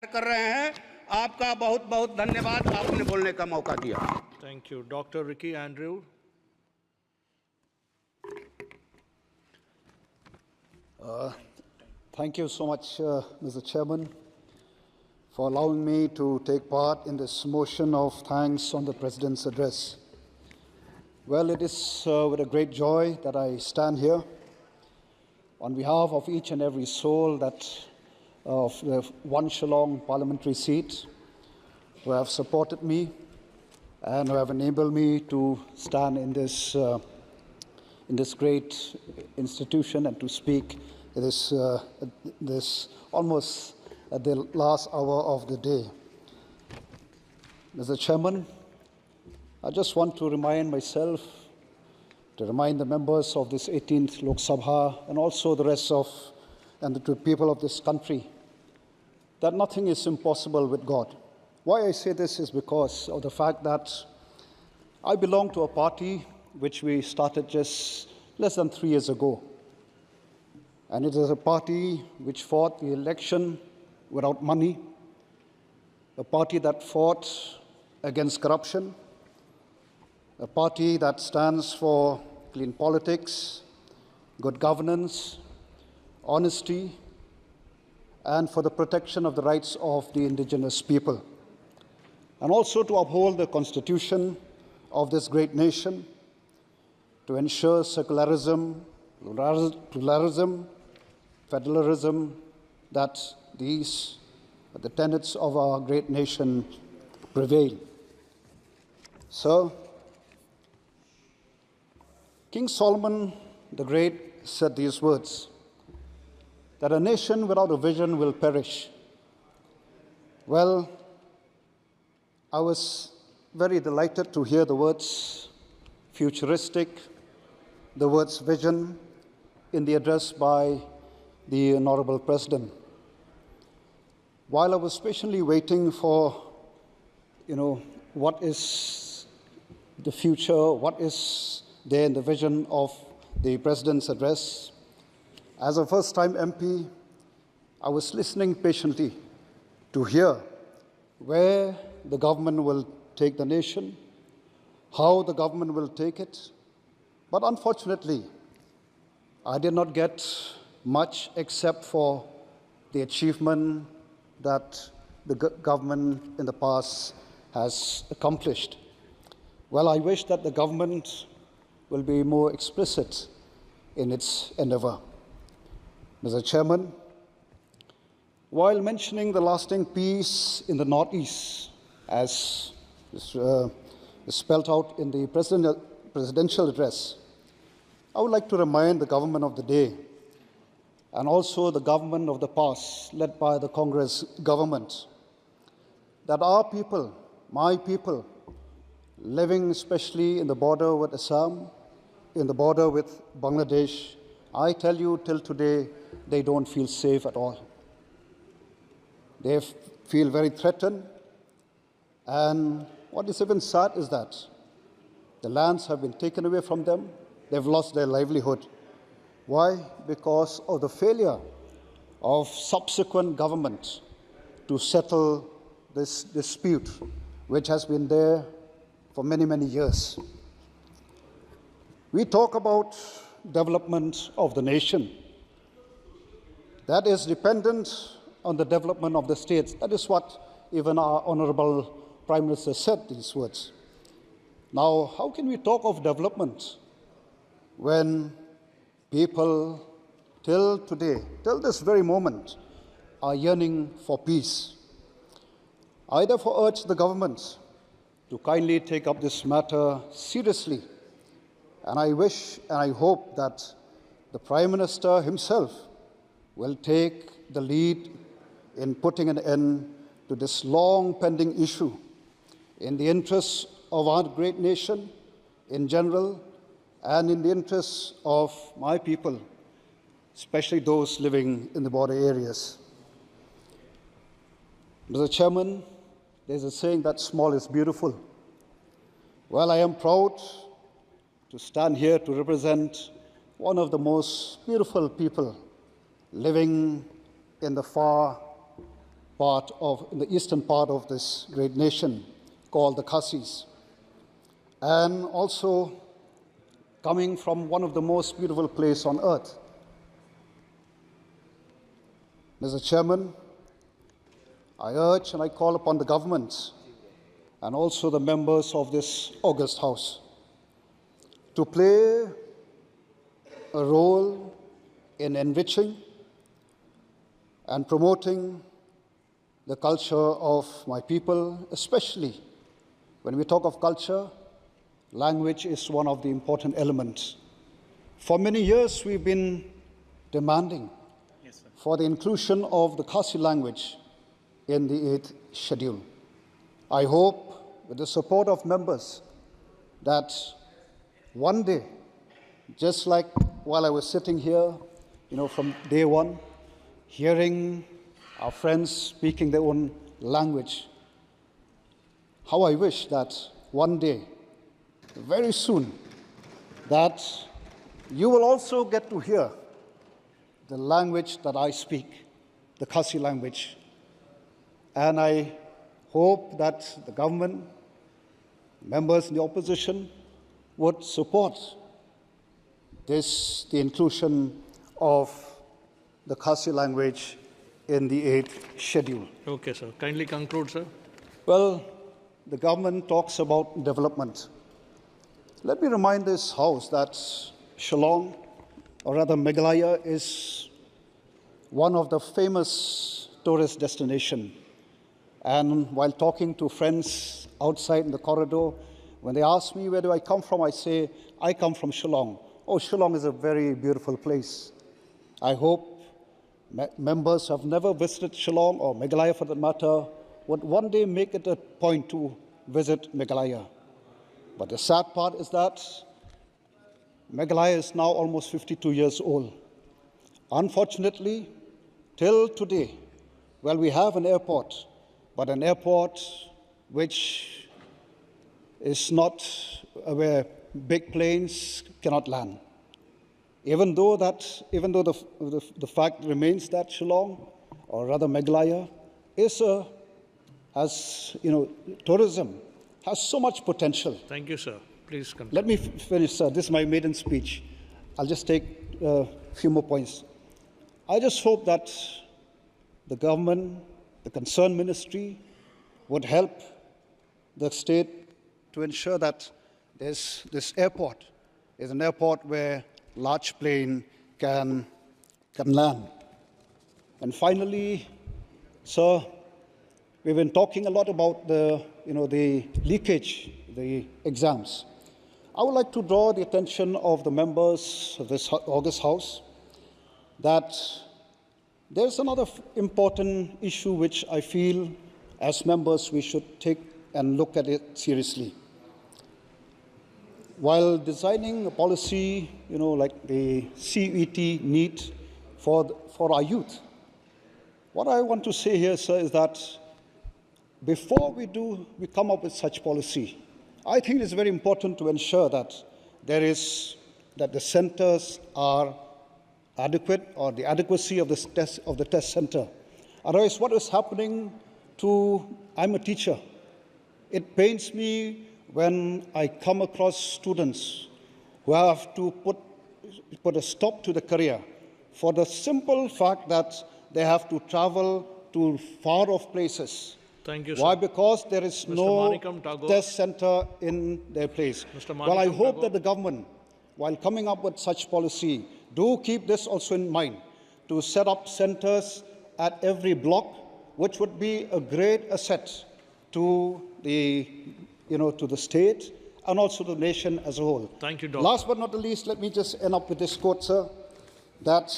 कर रहे हैं। आपका बहुत बहुत धन्यवाद, आपने बोलने का मौका दिया। Thank you. Dr. Ricky Andrew. Thank you so much, Mr. Chairman, for allowing me to take part in this motion of thanks on the President's address. Well, it is with a great joy that I stand here on behalf of each and every soul that of the One Shillong parliamentary seat who have supported me and who have enabled me to stand in this great institution and to speak this almost at the last hour of the day. Mr. Chairman, I just want to remind myself, to remind the members of this 18th Lok Sabha and also the rest of and the people of this country that nothing is impossible with God. Why I say this is because of the fact that I belong to a party which we started just less than 3 years ago. And it is a party which fought the election without money, a party that fought against corruption, a party that stands for clean politics, good governance, honesty, and for the protection of the rights of the indigenous people, and also to uphold the constitution of this great nation, to ensure secularism, pluralism, federalism, that these, the tenets of our great nation prevail. So, King Solomon the Great said these words, that a nation without a vision will perish. Well, I was very delighted to hear the words futuristic, the words vision in the address by the Honorable President. While I was patiently waiting for, what is the future, what is there in the vision of the President's address, as a first-time MP, I was listening patiently to hear where the government will take the nation, how the government will take it. But unfortunately, I did not get much except for the achievement that the government in the past has accomplished. Well, I wish that the government will be more explicit in its endeavor. Mr. Chairman, while mentioning the lasting peace in the Northeast, as is spelled out in the presidential address, I would like to remind the government of the day and also the government of the past, led by the Congress government, that our people, my people, living especially in the border with Assam, in the border with Bangladesh, I tell you, till today, they don't feel safe at all. They feel very threatened. And what is even sad is that the lands have been taken away from them. They've lost their livelihood. Why? Because of the failure of subsequent governments to settle this dispute, which has been there for many, many years. We talk about development of the nation. That is dependent on the development of the states. That is what even our Honorable Prime Minister said, these words. Now, how can we talk of development when people till today, till this very moment, are yearning for peace? I therefore urge the government to kindly take up this matter seriously. And I wish and I hope that the Prime Minister himself will take the lead in putting an end to this long pending issue in the interests of our great nation in general and in the interests of my people, especially those living in the border areas. Mr. Chairman, there's a saying that small is beautiful. Well, I am proud to stand here to represent one of the most beautiful people living in the far in the eastern part of this great nation called the Khasis. And also coming from one of the most beautiful places on earth. Mr. Chairman, I urge and I call upon the government and also the members of this august House to play a role in enriching and promoting the culture of my people, especially when we talk of culture, language is one of the important elements. For many years, we've been demanding for the inclusion of the Khasi language in the 8th schedule. I hope, with the support of members, that one day, just like while I was sitting here, from day one, hearing our friends speaking their own language, how I wish that one day, very soon, that you will also get to hear the language that I speak, the Khasi language. And I hope that the government, members in the opposition, would support the inclusion of the Khasi language in the 8th schedule. Okay, sir. Kindly conclude, sir. Well, the government talks about development. Let me remind this House that Shillong, or rather Meghalaya, is one of the famous tourist destinations. And while talking to friends outside in the corridor, when they ask me where do I come from, I say, I come from Shillong. Oh, Shillong is a very beautiful place. I hope members who have never visited Shillong, or Meghalaya for that matter, would one day make it a point to visit Meghalaya. But the sad part is that Meghalaya is now almost 52 years old. Unfortunately, till today, well, we have an airport, but an airport which is not where big planes cannot land. Even though the fact remains that Shillong, or rather Meghalaya, tourism has so much potential. Thank you, sir. Please continue. Let me finish, sir. This is my maiden speech. I'll just take a few more points. I just hope that the government, the concerned ministry, would help the state to ensure that this airport is an airport where large plane can land. And finally, sir, we've been talking a lot about the leakage, the exams. I would like to draw the attention of the members of this august House that there's another important issue which I feel as members we should take and look at it seriously. While designing a policy, like the CET NEET for our youth, what I want to say here, sir, is that before we come up with such policy, I think it's very important to ensure that the centers are adequate, or the adequacy of the test center. Otherwise, what is happening I'm a teacher. It pains me when I come across students who have to put a stop to the career for the simple fact that they have to travel to far-off places. Thank you, sir. Why? Because there is Mr. no Manikam Tagore. test center in their place. Mr. Well, I Manikam hope Tagore. that the government, while coming up with such policy, do keep this also in mind, to set up centers at every block, which would be a great asset to the state and also the nation as a whole. Thank you, Doctor. Last but not the least, let me just end up with this quote, sir, that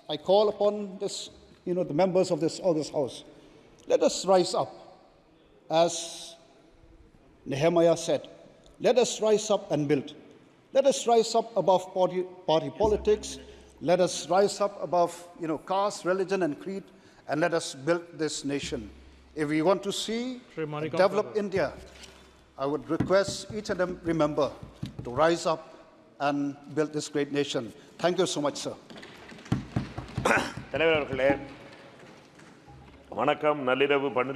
I call upon the members of this august House. Let us rise up, as Nehemiah said. Let us rise up and build. Let us rise up above party politics. Let us rise up above caste, religion, and creed, and let us build this nation. If we want to see a developed India, I would request each and every member to rise up and build this great nation. Thank you so much, sir. தலைவர் அவர்களே, வணக்கம். நள்ளிரவு 12